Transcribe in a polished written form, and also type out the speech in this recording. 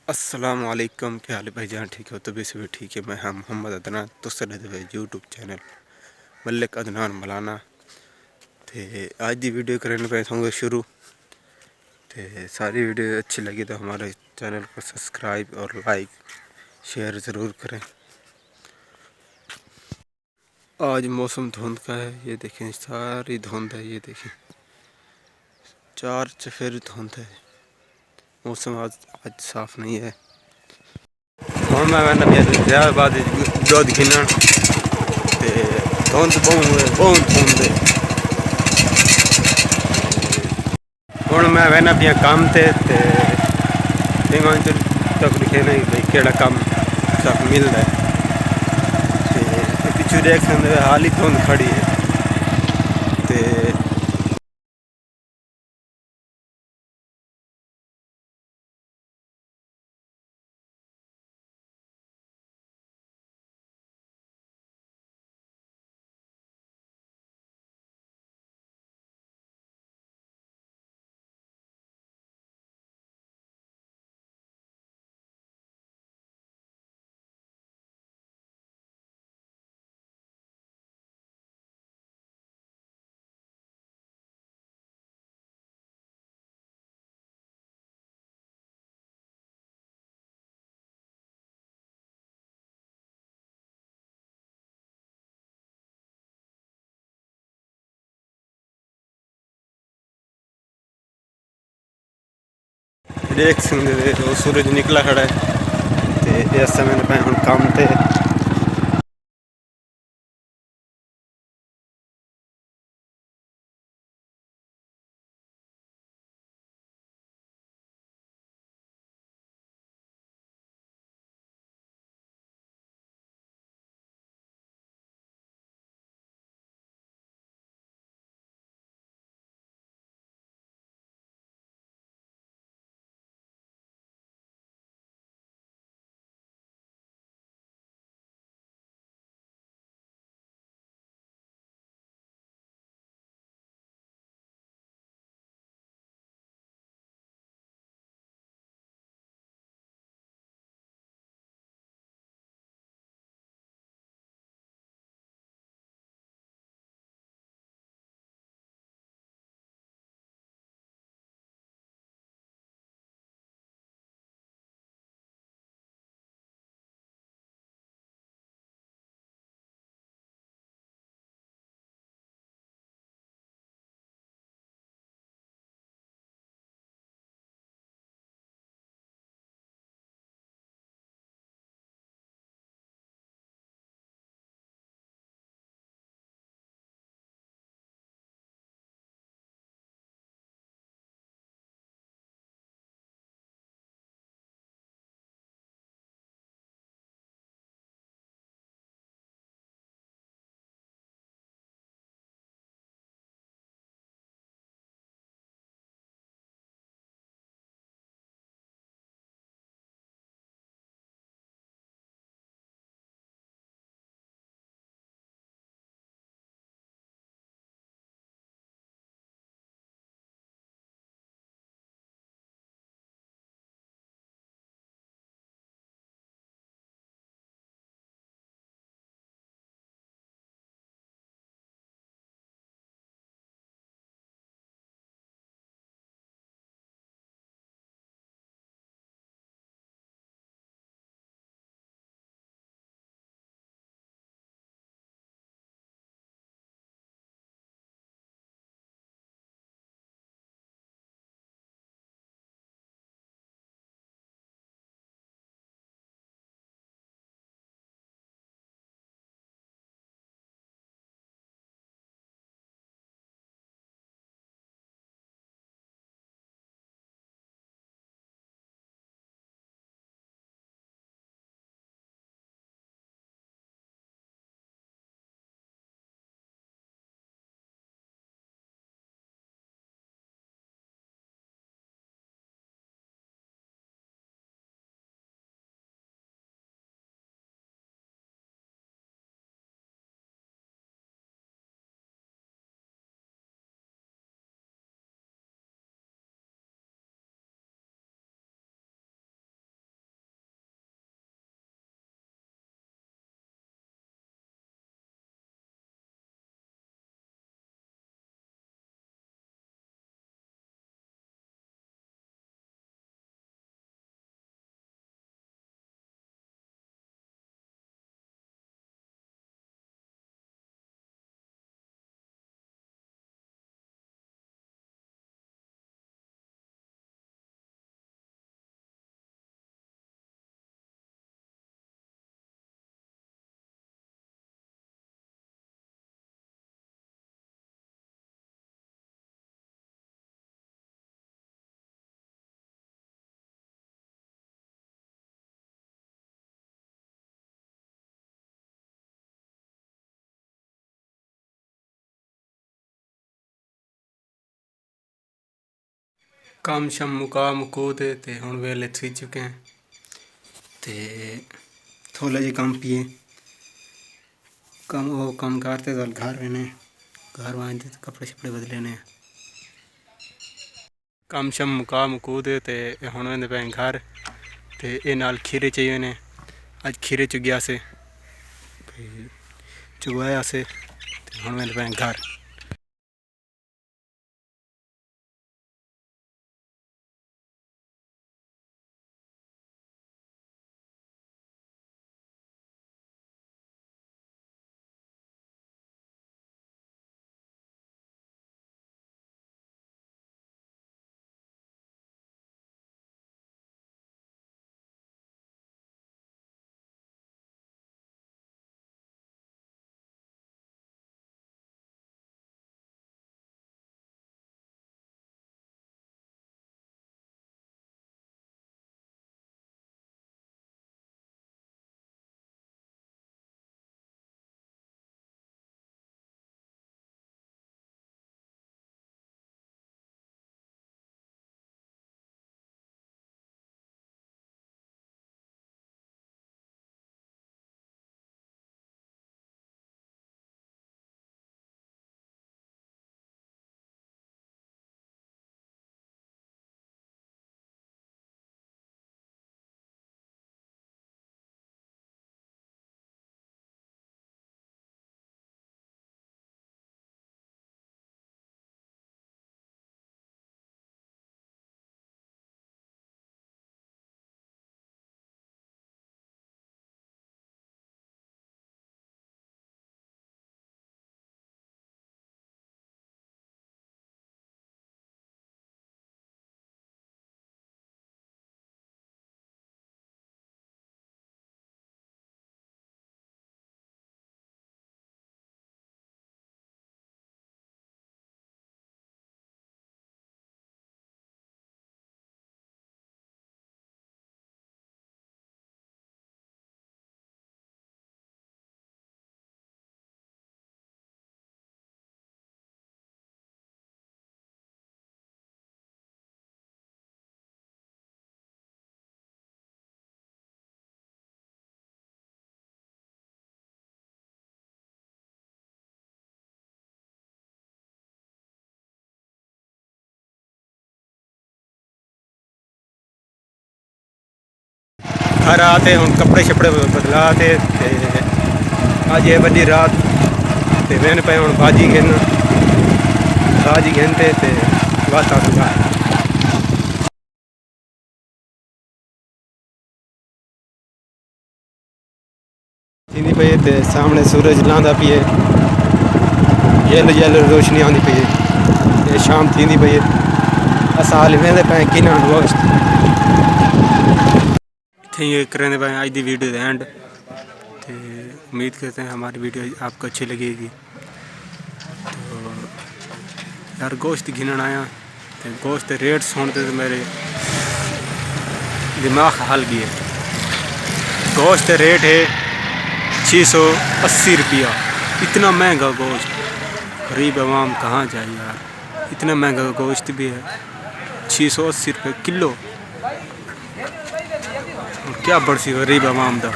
अस्सलाम वालेकुम, क्या हाल है भाईजान? ठीक हो? तबीयत से भी ठीक है। मैं मोहम्मद अदनान तुस रहे यूट्यूब चैनल मलिक अदनान मलाना। ते आज की वीडियो करने पे होंगे शुरू। ते सारी वीडियो अच्छी लगी तो हमारे चैनल को सब्सक्राइब और लाइक शेयर ज़रूर करें। आज मौसम धुंध का है, ये देखें सारी धुंध है। ये देखें चार चफेर धुंध है। मौसम आज साफ नहीं है। हूँ मैं ज़्यादा बाद दुध गिनन ते धुंध बहुत धुंध है। हूँ मैं वहना पिया कम ते तक लिखे नहीं भाई केड़ा कम सब मिलता है। पिछू देख सकते हाल ही धुंध खड़ी है। ते देख सकते हो सूरज निकला खड़ा है। तो इस समय मैं हूँ कम ते ਕੰਮ ਸ਼ਮ ਮੁਕਾ ਮੁਕੂ ਤੇ ਹੁਣ ਵੇਲੇ ਥੀ ਚੁੱਕੇ हैं ਤੇ थोड़ा जी काम पिए काम वो काम करते तो घर रहने घर आए तो कपड़े शपड़े बदले ने काम शम मुका मुकू ते हुण वेंदे पे घर ते ये नाल खीरे चाहिए ने अज खीरे चुगया से चुगवाया से हुण वेंदे पे घर घर आते हम कपड़े शपड़े बदलाते अज ये बड़ी रात ते वेन पे हम बाजी गिन बाजी गिनते ते वाता सुगा थींदी पई ते सामने सूरज लांदा पिए येलो येलो रोशनी आंदी पई ते शाम थींदी पई असां हाली वेंदे पे किनण गोश्त ये करें भाई आज दी वीडियो द एंड तो उम्मीद करते हैं हमारी वीडियो आपको अच्छी लगेगी। तो यार गोश्त गिनन आया तो गोश्त रेट सुनते तो मेरे दिमाग हल गया। गोश्त रेट है 680 रुपया। इतना महंगा गोश्त गरीब आवाम कहाँ जाए यार। इतना महंगा गोश्त भी है 680 रुपये किलो। क्या बढ़ सी गरीब आवाम दा।